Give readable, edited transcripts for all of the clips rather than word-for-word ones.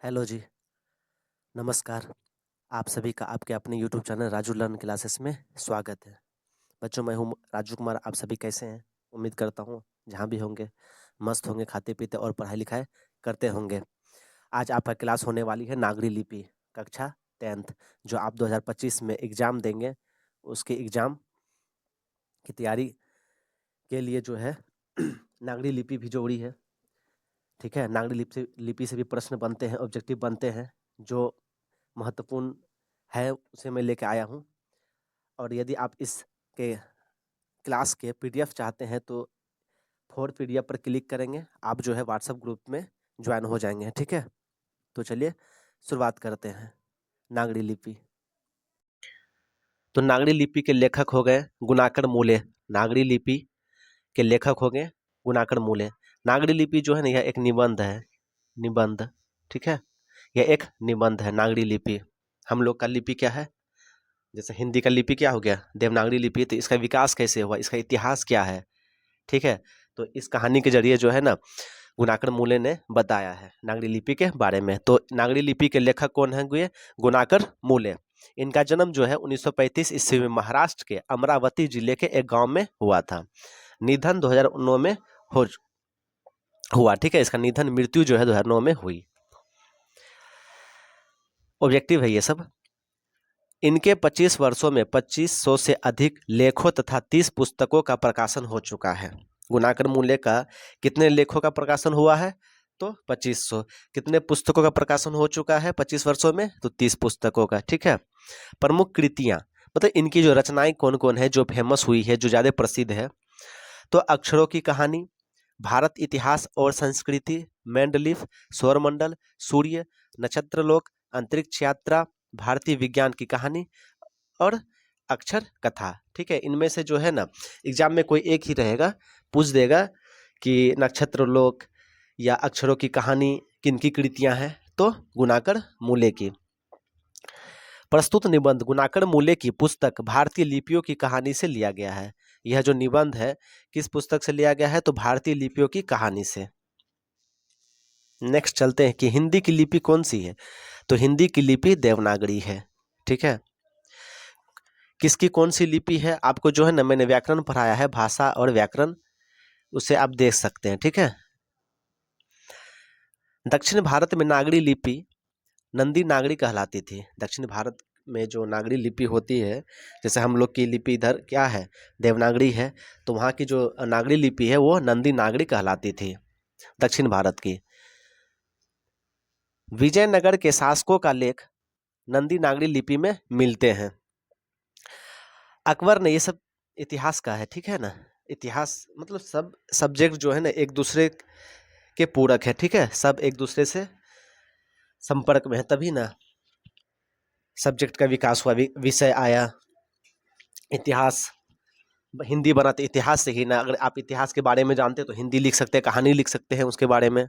Hello जी, नमस्कार। आप सभी का आपके अपने YouTube channel Raju learn classes में स्वागत है। बच्चों, मैं हूँ राजू कुमार। आप सभी कैसे हैं? उम्मीद करता हूँ जहाँ भी होंगे मस्त होंगे, खाते पीते और पढ़ाई लिखाई करते होंगे। आज आपका क्लास होने वाली है नागरी लिपि, कक्षा 10th, जो आप 2025 में एग्जाम देंगे। उसके एग्जाम की तैयारी के लिए जो है नागरी लिपि भी जरूरी है। ठीक है, नागरी लिपि से भी प्रश्न बनते हैं, ऑब्जेक्टिव बनते हैं, जो महत्वपूर्ण है उसे मैं लेके आया हूँ। और यदि आप इसके क्लास के पीडीएफ चाहते हैं तो फोर पीडीएफ पर क्लिक करेंगे, आप जो है व्हाट्सएप ग्रुप में ज्वाइन हो जाएंगे। ठीक है, तो चलिए शुरुआत करते हैं। नागरी लिपि। तो नागरी लिपि के लेखक हो गए गुणाकर मूले। नागरी लिपि के लेखक हो गए गुणाकर मूले। नागरी लिपि जो है ना, यह एक निबंध है। निबंध, ठीक है, यह एक निबंध है नागरी लिपि। हम लोग का लिपि क्या है? जैसे हिंदी का लिपि क्या हो गया? देवनागरी लिपि। तो इसका विकास कैसे हुआ, इसका इतिहास क्या है? ठीक है, तो इस कहानी के जरिए जो है ना, गुणाकर मूले ने बताया है नागरी लिपि के बारे में। तो नागरी लिपि के लेखक कौन है? ये गुणाकर मूले। इनका जन्म जो है 1935 ईस्वी में महाराष्ट्र के अमरावती जिले के एक गांव में हुआ था। निधन 2009 में हो हुआ। ठीक है, इसका निधन, मृत्यु जो है 2009 में हुई। ऑब्जेक्टिव है ये सब। इनके 25 वर्षों में 2500 से अधिक लेखों तथा 30 पुस्तकों का प्रकाशन हो चुका है। गुणाकर मूले का कितने लेखों का प्रकाशन हुआ है? तो 2500। कितने पुस्तकों का प्रकाशन हो चुका है 25 वर्षों में? तो 30 पुस्तकों का। ठीक है, प्रमुख कृतियां, मतलब इनकी जो रचनाएं कौन कौन है, जो फेमस हुई है, जो ज्यादा प्रसिद्ध है? तो अक्षरों की कहानी, भारत इतिहास और संस्कृति, मेंडलीफ, सौरमंडल, सूर्य, नक्षत्रलोक, अंतरिक्ष यात्रा, भारतीय विज्ञान की कहानी और अक्षर कथा। ठीक है, इनमें से जो है ना, एग्जाम में कोई एक ही रहेगा, पूछ देगा कि नक्षत्रलोक या अक्षरों की कहानी किनकी कृतियां हैं? तो गुणाकर मूले की। प्रस्तुत निबंध गुणाकर मूले की पुस्तक भारतीय लिपियों की कहानी से लिया गया है। यह जो निबंध है किस पुस्तक से लिया गया है? तो भारतीय लिपियों की कहानी से। नेक्स्ट चलते हैं कि हिंदी की लिपि कौन सी है? तो हिंदी की लिपि देवनागरी है। ठीक है, किसकी कौन सी लिपि है? आपको जो है ना, मैंने व्याकरण पढ़ाया है, भाषा और व्याकरण, उसे आप देख सकते हैं। ठीक है, दक्षिण भारत में नागरी लिपि नंदी नागरी कहलाती थी। दक्षिण भारत में जो नागरी लिपि होती है, जैसे हम लोग की लिपि इधर क्या है, देवनागरी है, तो वहाँ की जो नागरी लिपि है वो नंदी नागरी कहलाती थी, दक्षिण भारत की। विजयनगर के शासकों का लेख नंदी नागरी लिपि में मिलते हैं। अकबर ने, ये सब इतिहास का है, ठीक है ना। इतिहास मतलब सब सब्जेक्ट जो है ना एक दूसरे के पूरक है। ठीक है, सब एक दूसरे से संपर्क में है, तभी ना सब्जेक्ट का विकास हुआ, विषय आया। इतिहास हिंदी बना तो इतिहास से ही ना। अगर आप इतिहास के बारे में जानते हैं तो हिंदी लिख सकते हैं, कहानी लिख सकते हैं उसके बारे में।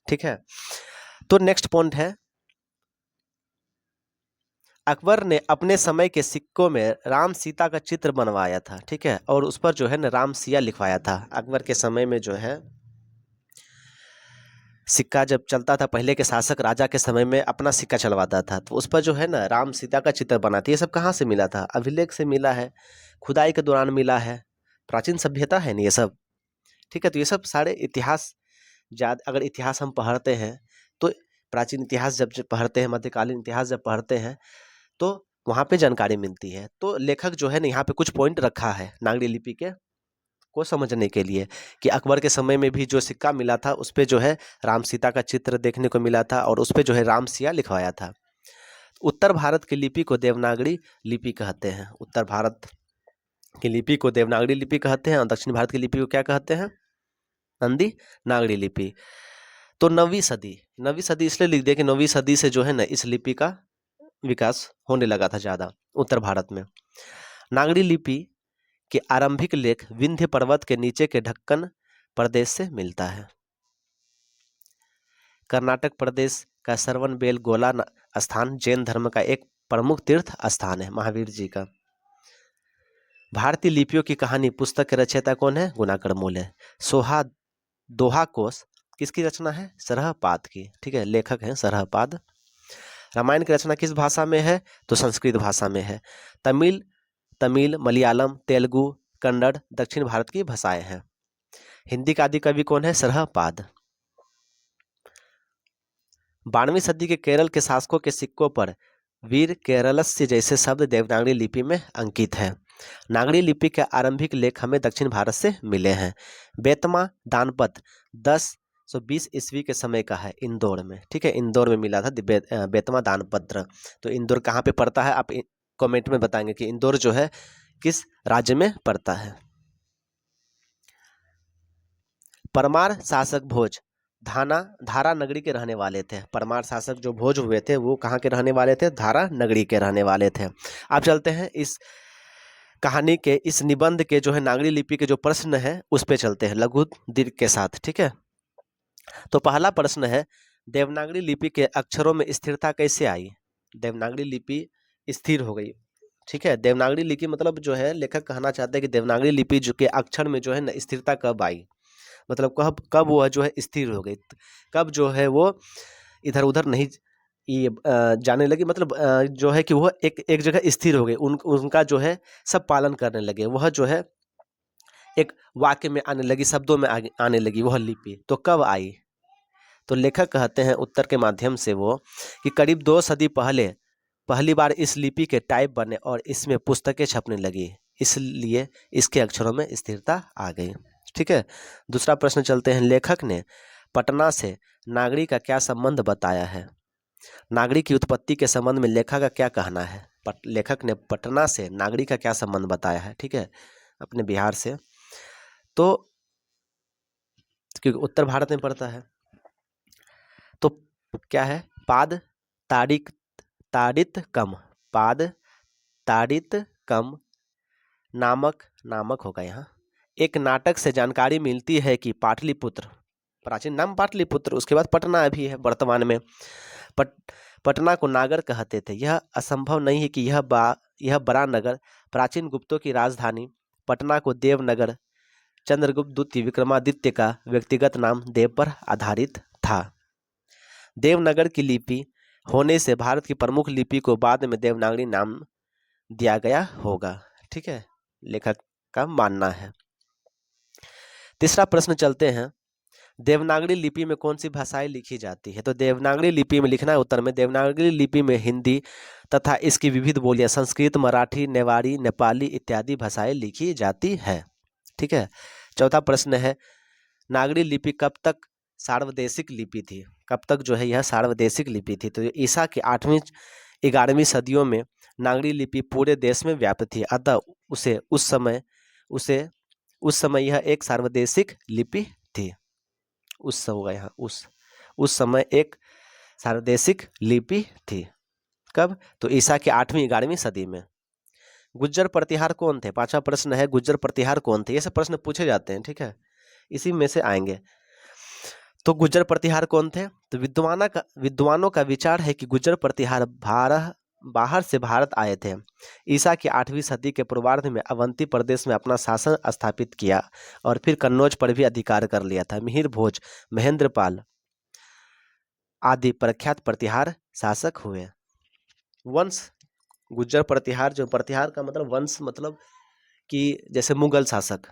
ठीक है, तो नेक्स्ट पॉइंट है, अकबर ने अपने समय के सिक्कों में राम सीता का चित्र बनवाया था। ठीक है, और उस पर जो है ना राम सिया लिखवाया था। अकबर के समय में जो है सिक्का जब चलता था, पहले के शासक राजा के समय में अपना सिक्का चलवाता था, तो उस पर जो है ना राम सीता का चित्र बना था। ये सब कहाँ से मिला था? अभिलेख से मिला है, खुदाई के दौरान मिला है, प्राचीन सभ्यता है ना ये सब। ठीक है, तो ये सब सारे इतिहास, अगर इतिहास हम पढ़ते हैं तो प्राचीन इतिहास जब पढ़ते हैं, मध्यकालीन इतिहास जब पढ़ते हैं, तो वहाँ पे जानकारी मिलती है। तो लेखक जो है ना यहाँ पे कुछ पॉइंट रखा है नागरी लिपि के को समझने के लिए, कि अकबर के समय में भी जो सिक्का मिला था उस पे जो है राम सीता का चित्र देखने को मिला था, और उस पे जो है राम सिया लिखवाया था। उत्तर भारत की लिपि को देवनागरी लिपि कहते हैं। उत्तर भारत की लिपि को देवनागरी लिपि कहते हैं, और दक्षिण भारत की लिपि को क्या कहते हैं? नंदी नागरी लिपि। तो नवीं सदी इसलिए लिख दिया कि 9वीं सदी से जो है ना इस लिपि का विकास होने लगा था ज्यादा उत्तर भारत में। नागरी लिपि के आरंभिक लेख विंध्य पर्वत के नीचे के ढक्कन प्रदेश से मिलता है। कर्नाटक प्रदेश का श्रवणबेलगोला स्थान जैन धर्म का एक प्रमुख तीर्थ स्थान है, महावीर जी का। भारतीय लिपियों की कहानी पुस्तक के रचयिता कौन है? गुणाकर मूले। सोहा दोहा कोश किसकी रचना है? सरहपाद की। ठीक है, लेखक हैं सरहपाद। रामायण की रचना किस भाषा में है? तो संस्कृत भाषा में है। तमिल, मलयालम, तेलुगु, कन्नड़ दक्षिण भारत की भाषाएं हैं। हिंदी का आदि कवि कौन है? सरहपाद। 12वीं सदी के केरल के शासकों के सिक्कों पर वीर केरलस्य जैसे शब्द देवनागरी लिपि में अंकित है। नागरी लिपि के आरंभिक लेख हमें दक्षिण भारत से मिले हैं। बेतमा दानपत्र 1020 ईस्वी के समय का है, इंदौर में। ठीक है, इंदौर में मिला था बेतमा दानपत्र। तो इंदौर कहाँ पे पड़ता है? आप कमेंट में बताएंगे कि इंदौर जो है किस राज्य में पड़ता है। परमार शासक भोज धारा नगरी के रहने वाले थे। परमार शासक जो भोज हुए थे वो कहाँ के रहने वाले थे? धारा नगरी के रहने वाले थे। आप चलते हैं इस कहानी के, इस निबंध के जो है नागरी लिपि के जो प्रश्न है उस पे चलते हैं लघु दीर्घ के साथ। ठीक है, तो पहला प्रश्न है, देवनागरी लिपि के अक्षरों में स्थिरता कैसे आई? देवनागरी लिपि स्थिर हो गई। ठीक है, देवनागरी लिपि मतलब जो है लेखक कहना चाहते हैं कि देवनागरी लिपि जो के अक्षर में जो है ना स्थिरता कब आई, मतलब कब कब वो जो है स्थिर हो गई, कब जो है वो इधर उधर नहीं ये जाने लगी, मतलब जो है कि वो एक जगह स्थिर हो गई, उनका जो है सब पालन करने लगे, वह जो है एक वाक्य में आने लगी, शब्दों में आने लगी वह लिपि। तो कब आई? तो लेखक कहते हैं उत्तर के माध्यम से वो कि करीब 2 सदी पहले पहली बार इस लिपि के टाइप बने और इसमें पुस्तकें छपने लगी, इसलिए इसके अक्षरों में स्थिरता आ गई। ठीक है, दूसरा प्रश्न चलते हैं, लेखक ने पटना से नागरी का क्या संबंध बताया है? नागरी की उत्पत्ति के संबंध में लेखक का क्या कहना है? लेखक ने पटना से नागरी का क्या संबंध बताया है? ठीक है, अपने बिहार से, तो क्योंकि उत्तर भारत में पड़ता है। तो क्या है? पाद ताड़ित ताड़ित कम, पाद ताड़ित कम नामक होगा यहाँ। एक नाटक से जानकारी मिलती है कि पाटलिपुत्र, प्राचीन नाम पाटलिपुत्र, उसके बाद पटना भी है वर्तमान में, पटना को नागर कहते थे। यह असंभव नहीं है कि यह बड़ा नगर प्राचीन गुप्तों की राजधानी पटना को देवनगर चंद्रगुप्त द्वितीय विक्रमादित्य का व्यक्तिगत नाम देव पर आधारित था। देवनगर की लिपि होने से भारत की प्रमुख लिपि को बाद में देवनागरी नाम दिया गया होगा। ठीक है, लेखक का मानना है। तीसरा प्रश्न चलते हैं, देवनागरी लिपि में कौन सी भाषाएं लिखी जाती है? तो देवनागरी लिपि में लिखना है उत्तर में, देवनागरी लिपि में हिंदी तथा इसकी विविध बोलियां संस्कृत, मराठी, नेवारी, नेपाली इत्यादि भाषाएं लिखी जाती है। ठीक है, चौथा प्रश्न है, नागरी लिपि कब तक सार्वदेशिक लिपि थी? कब तक जो है यह सार्वदेशिक लिपि थी? तो ईसा की 8वीं 11वीं सदियों में नागरी लिपि पूरे देश में व्याप्त थी, अतः उस समय यह एक सार्वदेशिक लिपि थी। उस समय एक सार्वदेशिक लिपि थी। कब? तो ईसा की 8वीं 11वीं सदी में। गुज्जर प्रतिहार कौन थे? 5वां प्रश्न है, गुज्जर प्रतिहार कौन थे? ये सब प्रश्न पूछे जाते हैं। ठीक है, इसी में से आएंगे। तो गुज्जर प्रतिहार कौन थे? तो विद्वानों का विचार है कि गुज्जर प्रतिहार बाहर से भारत आए थे। ईसा की 8वीं सदी के पूर्वार्ध में अवंती प्रदेश में अपना शासन स्थापित किया और फिर कन्नौज पर भी अधिकार कर लिया था। मिहिर भोज, महेंद्रपाल आदि प्रख्यात प्रतिहार शासक हुए। वंश, गुज्जर प्रतिहार, जो प्रतिहार का मतलब वंश, मतलब कि जैसे मुगल शासक।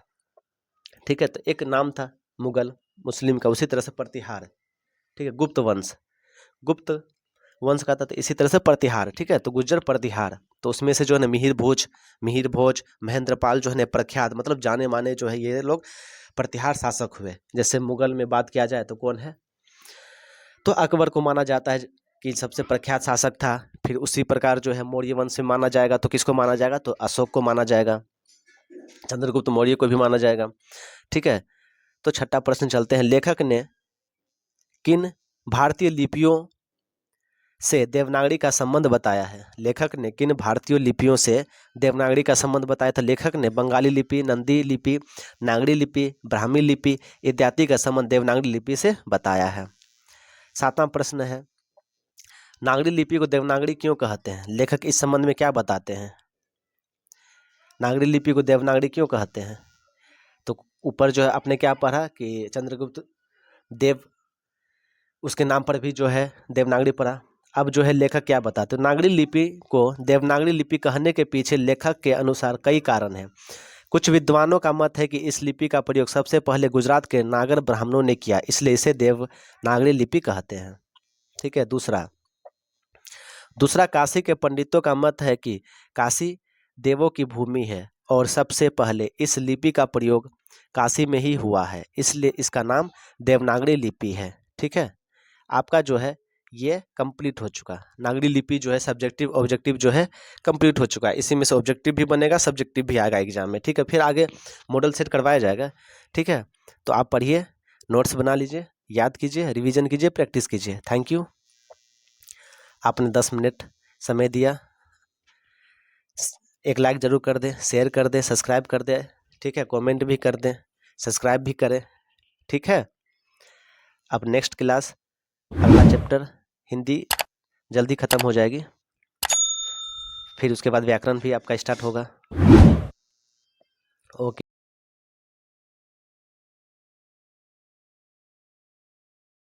ठीक है, तो एक नाम था मुगल मुस्लिम का, उसी तरह से प्रतिहार। ठीक है, गुप्त वंश का था, तो इसी तरह से प्रतिहार। ठीक है, तो गुज्जर प्रतिहार, तो उसमें से जो है ना मिहिर भोज महेंद्रपाल जो है ना प्रख्यात, मतलब जाने माने जो है ये लोग प्रतिहार शासक हुए। जैसे मुगल में बात किया जाए तो कौन है? तो अकबर को माना जाता है कि सबसे प्रख्यात शासक था। फिर उसी प्रकार जो है मौर्य वंश में माना जाएगा तो किसको माना जाएगा? तो अशोक को माना जाएगा, चंद्रगुप्त मौर्य को भी माना जाएगा। ठीक है, तो छठा प्रश्न चलते हैं, लेखक ने किन भारतीय लिपियों से देवनागरी का संबंध बताया है? लेखक ने किन भारतीय लिपियों से देवनागरी का संबंध बताया था? लेखक ने बंगाली लिपि, नंदी लिपि, नागरी लिपि, ब्राह्मी लिपि इत्यादि का संबंध देवनागरी लिपि से बताया है। 7वां प्रश्न है, नागरी लिपि को देवनागरी क्यों कहते हैं? लेखक इस संबंध में क्या बताते हैं? नागरी लिपि को देवनागरी क्यों कहते हैं? तो ऊपर जो है आपने क्या पढ़ा कि चंद्रगुप्त देव उसके नाम पर भी जो है देवनागरी पड़ा। अब जो है लेखक क्या बताते हैं, नागरी लिपि को देवनागरी लिपि कहने के पीछे लेखक के अनुसार कई कारण हैं। कुछ विद्वानों का मत है कि इस लिपि का प्रयोग सबसे पहले गुजरात के नागर ब्राह्मणों ने किया, इसलिए इसे देवनागरी लिपि कहते हैं। ठीक है। दूसरा काशी के पंडितों का मत है कि काशी देवों की भूमि है और सबसे पहले इस लिपि का प्रयोग काशी में ही हुआ है, इसलिए इसका नाम देवनागरी लिपि है। ठीक है। आपका जो है ये कंप्लीट हो चुका। नागरी लिपि जो है सब्जेक्टिव ऑब्जेक्टिव जो है कंप्लीट हो चुका है। इसी में से ऑब्जेक्टिव भी बनेगा, सब्जेक्टिव भी आएगा एग्जाम में। ठीक है। फिर आगे मॉडल सेट करवाया जाएगा। ठीक है। तो आप पढ़िए, नोट्स बना लीजिए, याद कीजिए, रिवीजन कीजिए, प्रैक्टिस कीजिए। Thank you. आपने 10 मिनट समय दिया। एक लाइक जरूर कर दें, शेयर कर दें, सब्सक्राइब कर दें। ठीक है। कमेंट भी कर दें, सब्सक्राइब भी करें। ठीक है। अब नेक्स्ट क्लास अगला चैप्टर हिंदी जल्दी खत्म हो जाएगी, फिर उसके बाद व्याकरण भी आपका स्टार्ट होगा। ओके।